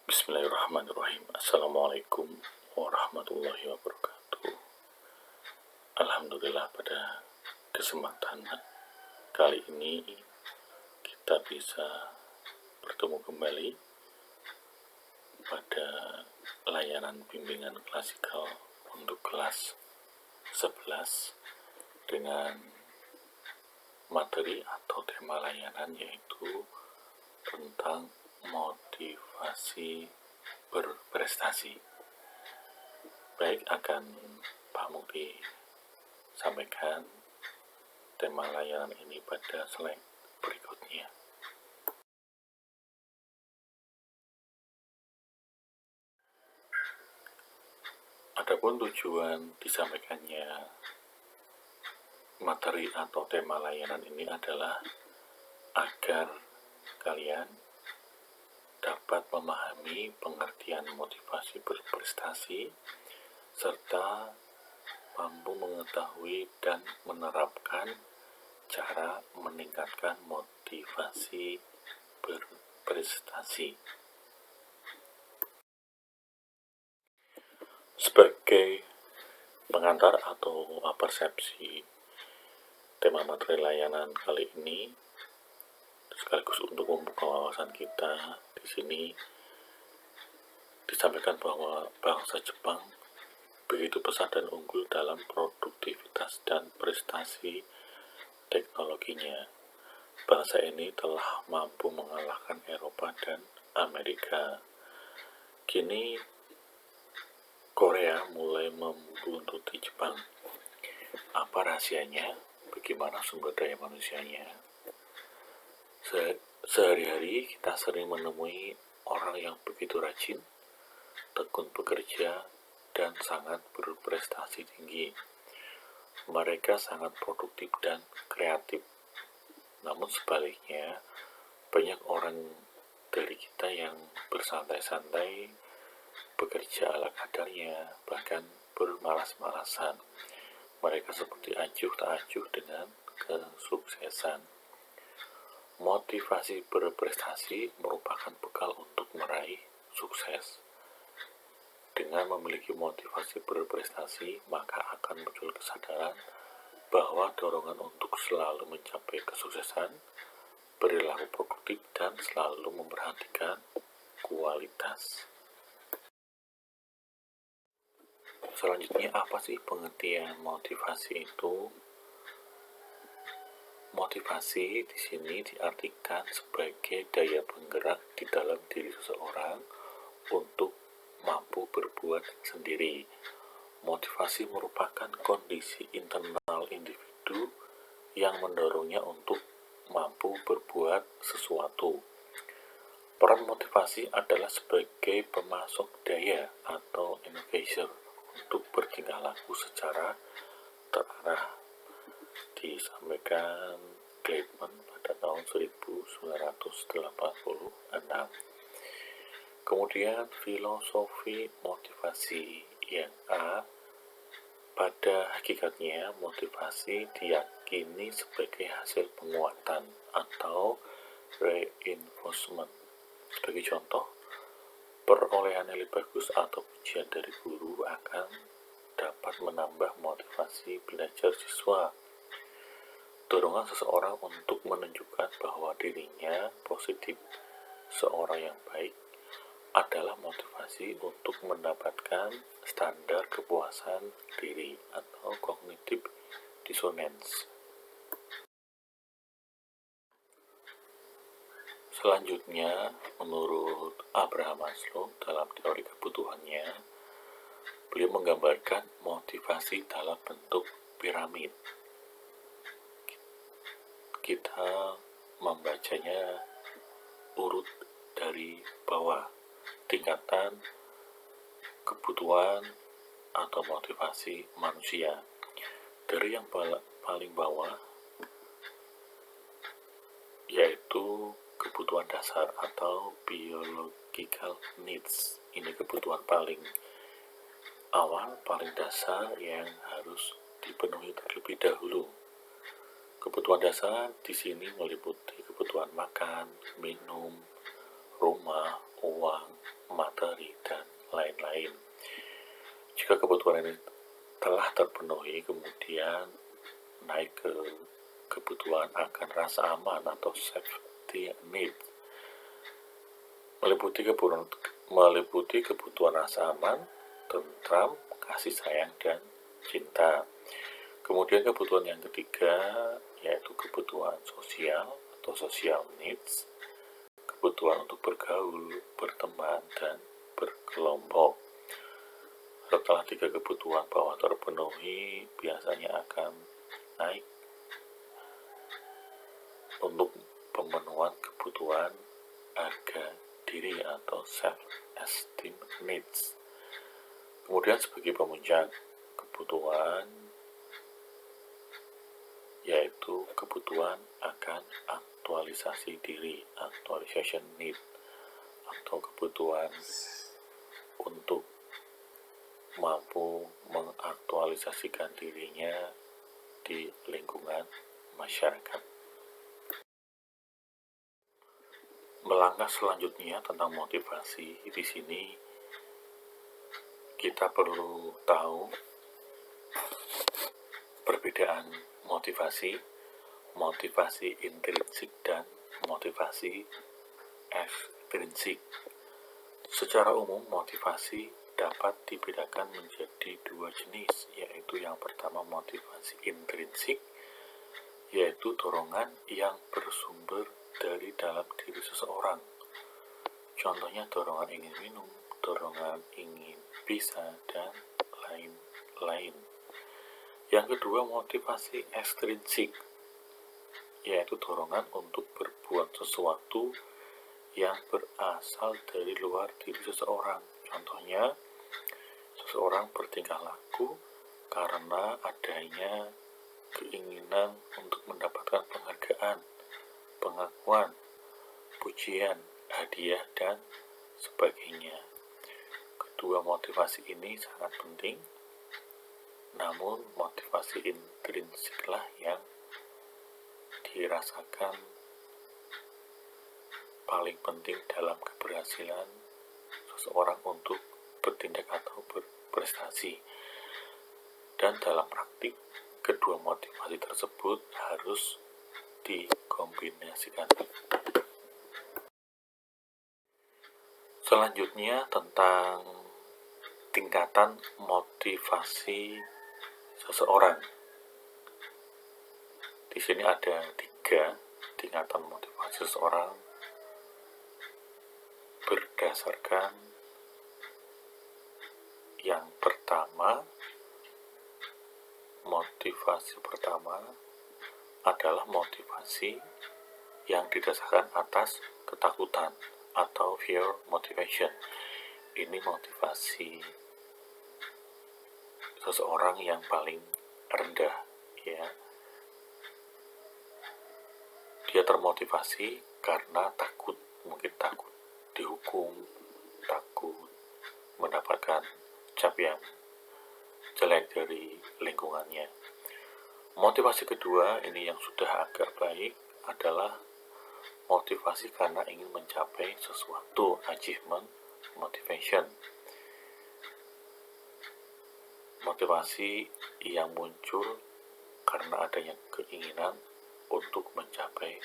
Bismillahirrahmanirrahim. Assalamualaikum warahmatullahi wabarakatuh. Alhamdulillah, pada kesempatan kali ini kita bisa bertemu kembali pada layanan bimbingan klasikal untuk kelas 11 dengan materi atau tema layanan yaitu tentang motivasi berprestasi. Baik, akan Pak Mukti sampaikan tema layanan ini pada slide berikutnya. Adapun tujuan disampaikannya materi atau tema layanan ini adalah agar kalian dapat memahami pengertian motivasi berprestasi serta mampu mengetahui dan menerapkan cara meningkatkan motivasi berprestasi. Sebagai pengantar atau persepsi tema materi layanan kali ini, sekaligus untuk membuka wawasan kita, di sini disampaikan bahwa bangsa Jepang begitu pesat dan unggul dalam produktivitas dan prestasi teknologinya. Bangsa ini telah mampu mengalahkan Eropa dan Amerika. Kini Korea mulai membuntuti Jepang. Apa rahasianya? Bagaimana sumber daya manusianya? Sehari-hari kita sering menemui orang yang begitu rajin, tekun bekerja, dan sangat berprestasi tinggi. Mereka sangat produktif dan kreatif. Namun sebaliknya, banyak orang dari kita yang bersantai-santai, bekerja ala kadarnya, bahkan bermalas-malasan. Mereka seperti acuh tak acuh dengan kesuksesan. Motivasi berprestasi merupakan bekal untuk meraih sukses. Dengan memiliki motivasi berprestasi, maka akan muncul kesadaran bahwa dorongan untuk selalu mencapai kesuksesan, perilaku produktif, dan selalu memperhatikan kualitas. Selanjutnya, apa sih pengertian motivasi itu? Motivasi di sini diartikan sebagai daya penggerak di dalam diri seseorang untuk mampu berbuat sendiri. Motivasi merupakan kondisi internal individu yang mendorongnya untuk mampu berbuat sesuatu. Peran motivasi adalah sebagai pemasok daya atau energizer untuk bertingkah laku secara terarah. Disampaikan Gleitman pada tahun 1986. Kemudian filosofi motivasi yang A. Pada hakikatnya motivasi diyakini sebagai hasil penguatan atau reinforcement. Sebagai contoh, perolehan nilai bagus atau pujian dari guru akan dapat menambah motivasi belajar siswa. Dorongan seseorang untuk menunjukkan bahwa dirinya positif, seorang yang baik, adalah motivasi untuk mendapatkan standar kepuasan diri atau cognitive dissonance. Selanjutnya, menurut Abraham Maslow dalam teori kebutuhannya, beliau menggambarkan motivasi dalam bentuk piramid. Kita membacanya urut dari bawah, tingkatan kebutuhan atau motivasi manusia. Dari yang paling bawah yaitu kebutuhan dasar atau biological needs. Ini kebutuhan paling awal, paling dasar yang harus dipenuhi terlebih dahulu. Kebutuhan dasar di sini meliputi kebutuhan makan, minum, rumah, uang, materi, dan lain-lain. Jika kebutuhan ini telah terpenuhi, kemudian naik ke kebutuhan akan rasa aman atau safety need. Meliputi kebutuhan rasa aman, tentram, kasih sayang, dan cinta. Kemudian kebutuhan yang ketiga yaitu kebutuhan sosial atau social needs, kebutuhan untuk bergaul, berteman, dan berkelompok. Setelah 3 kebutuhan bawah terpenuhi, biasanya akan naik untuk pemenuhan kebutuhan harga diri atau self-esteem needs. Kemudian sebagai pemuncak kebutuhan yaitu kebutuhan akan aktualisasi diri, actualization need, atau kebutuhan untuk mampu mengaktualisasikan dirinya di lingkungan masyarakat. Melangkah selanjutnya tentang motivasi, di sini kita perlu tahu perbedaan motivasi intrinsik dan motivasi ekstrinsik. Secara umum, motivasi dapat dibedakan menjadi 2 jenis, yaitu yang pertama motivasi intrinsik, yaitu dorongan yang bersumber dari dalam diri seseorang. Contohnya dorongan ingin minum, dorongan ingin bisa, dan lain-lain. Yang kedua motivasi ekstrinsik, yaitu dorongan untuk berbuat sesuatu yang berasal dari luar diri seseorang. Contohnya, seseorang bertingkah laku karena adanya keinginan untuk mendapatkan penghargaan, pengakuan, pujian, hadiah, dan sebagainya. Kedua motivasi ini sangat penting, namun motivasi intrinsiklah yang dirasakan paling penting dalam keberhasilan seseorang untuk bertindak atau berprestasi. Dan dalam praktik, kedua motivasi tersebut harus dikombinasikan. Selanjutnya tentang tingkatan motivasi seseorang. Di sini ada 3 tingkatan motivasi seseorang berdasarkan yang pertama. Motivasi pertama adalah motivasi yang didasarkan atas ketakutan atau fear motivation. Ini motivasi seseorang yang paling rendah, ya. Dia termotivasi karena takut, mungkin takut dihukum, takut mendapatkan cap yang jelek dari lingkungannya. Motivasi kedua, ini yang sudah agak baik, adalah motivasi karena ingin mencapai sesuatu, achievement motivation. Motivasi yang muncul karena adanya keinginan untuk mencapai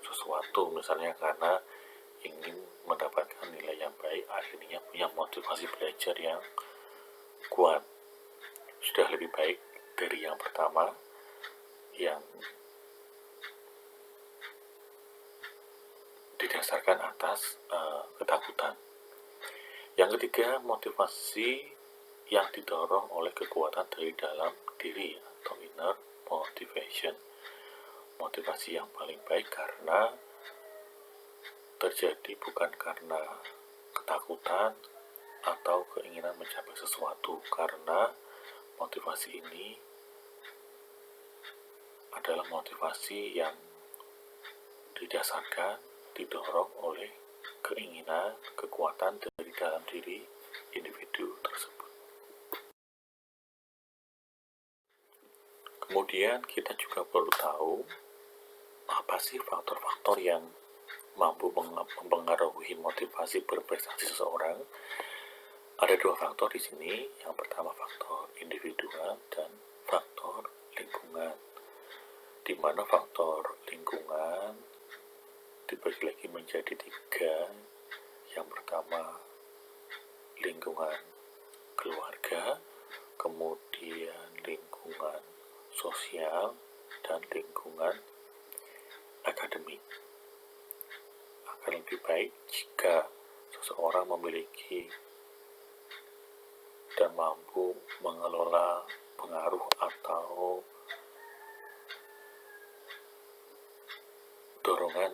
sesuatu, misalnya karena ingin mendapatkan nilai yang baik, akhirnya punya motivasi belajar yang kuat. Sudah lebih baik dari yang pertama, yang didasarkan atas ketakutan. Yang ketiga, motivasi yang didorong oleh kekuatan dari dalam diri atau inner motivation. Motivasi yang paling baik karena terjadi bukan karena ketakutan atau keinginan mencapai sesuatu, karena motivasi ini adalah motivasi yang didasarkan, didorong oleh keinginan, kekuatan dari dalam diri individu tersebut. Kemudian kita juga perlu tahu apa sih faktor-faktor yang mampu mempengaruhi motivasi berprestasi seseorang, ada dua faktor di sini. Yang pertama faktor individual dan faktor lingkungan, di mana faktor lingkungan dibagi lagi menjadi tiga. Yang pertama lingkungan keluarga, kemudian lingkungan sosial, dan lingkungan akademik. Akan lebih baik jika seseorang memiliki dan mampu mengelola pengaruh atau dorongan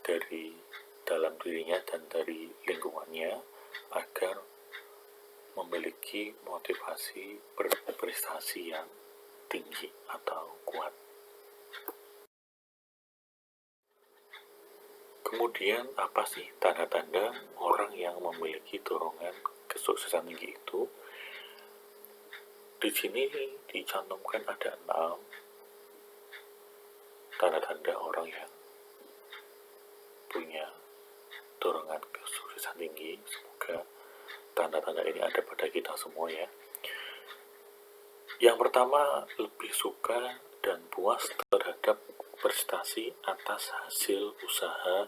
dari dalam dirinya dan dari lingkungannya agar memiliki motivasi berprestasi yang tinggi atau kuat. Kemudian apa sih tanda-tanda orang yang memiliki dorongan kesuksesan tinggi itu? Di sini dicantumkan ada 6 tanda-tanda orang yang punya dorongan kesuksesan tinggi. Semoga tanda-tanda ini ada pada kita semua ya. Yang pertama, lebih suka dan puas terhadap prestasi atas hasil usaha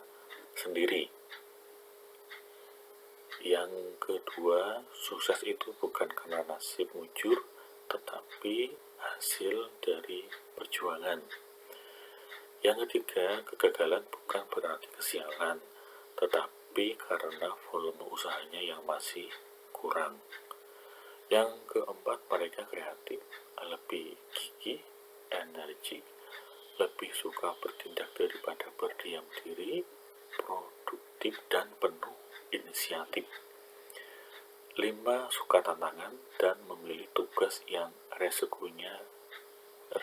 sendiri. Yang kedua, sukses itu bukan karena nasib mujur, tetapi hasil dari perjuangan. Yang ketiga, kegagalan bukan berarti kesialan, tetapi karena volume usahanya yang masih kurang. Yang keempat, mereka kreatif, lebih gigih, energik, lebih suka bertindak daripada berdiam diri, produktif dan penuh inisiatif. 5, suka tantangan dan memilih tugas yang resikonya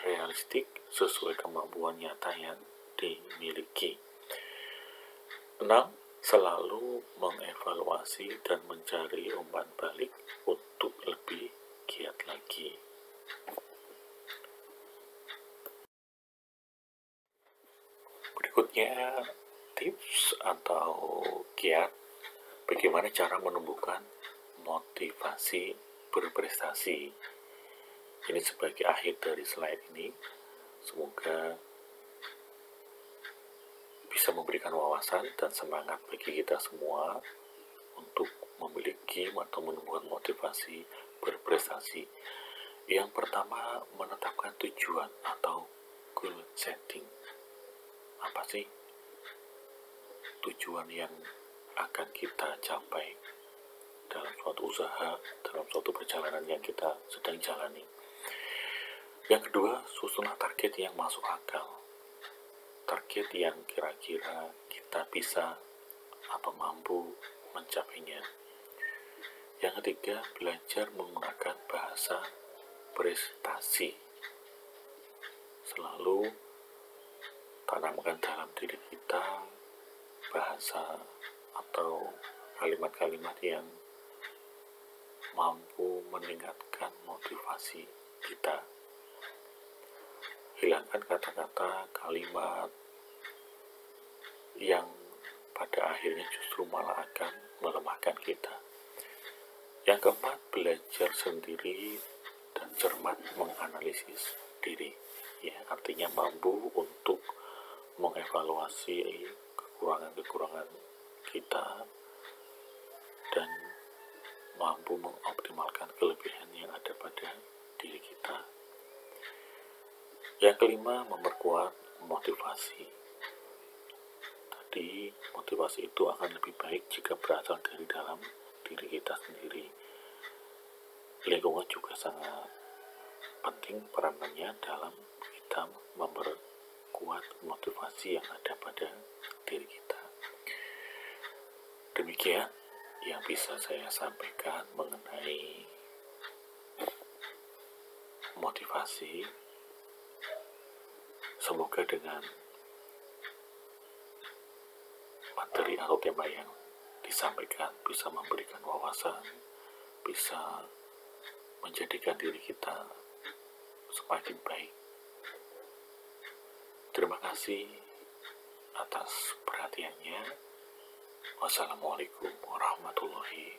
realistik sesuai kemampuan nyata yang dimiliki. 6, selalu mengevaluasi dan mencari umpan balik untuk lebih giat lagi. Berikutnya tips atau kiat bagaimana cara menumbuhkan motivasi berprestasi. Ini sebagai akhir dari slide ini. Semoga bisa memberikan wawasan dan semangat bagi kita semua untuk memiliki atau menumbuhkan motivasi berprestasi. Yang pertama, menetapkan tujuan atau goal setting. Apa sih tujuan yang akan kita capai dalam suatu usaha, dalam suatu perjalanan yang kita sedang jalani? Yang kedua, susunlah target yang masuk akal. Target yang kira-kira kita bisa atau mampu mencapainya. Yang ketiga, belajar menggunakan bahasa prestasi. Selalu tanamkan dalam diri kita bahasa atau kalimat-kalimat yang mampu meningkatkan motivasi kita. Hilangkan kata-kata, kalimat yang pada akhirnya justru malah akan melemahkan kita. Yang keempat, belajar sendiri dan cermat menganalisis diri. Ya, artinya mampu untuk mengevaluasi kekurangan-kekurangan kita dan mampu mengoptimalkan kelebihan yang ada pada diri kita. Yang kelima, memperkuat motivasi. Tadi motivasi itu akan lebih baik jika berasal dari dalam diri kita sendiri. Lingkungan juga sangat penting peranannya dalam kita memperkuat motivasi yang ada pada diri kita. Demikian yang bisa saya sampaikan mengenai motivasi. Semoga dengan materi atau tema yang disampaikan bisa memberikan wawasan, bisa menjadikan diri kita semakin baik. Terima kasih. atas perhatiannya. Wassalamualaikum warahmatullahi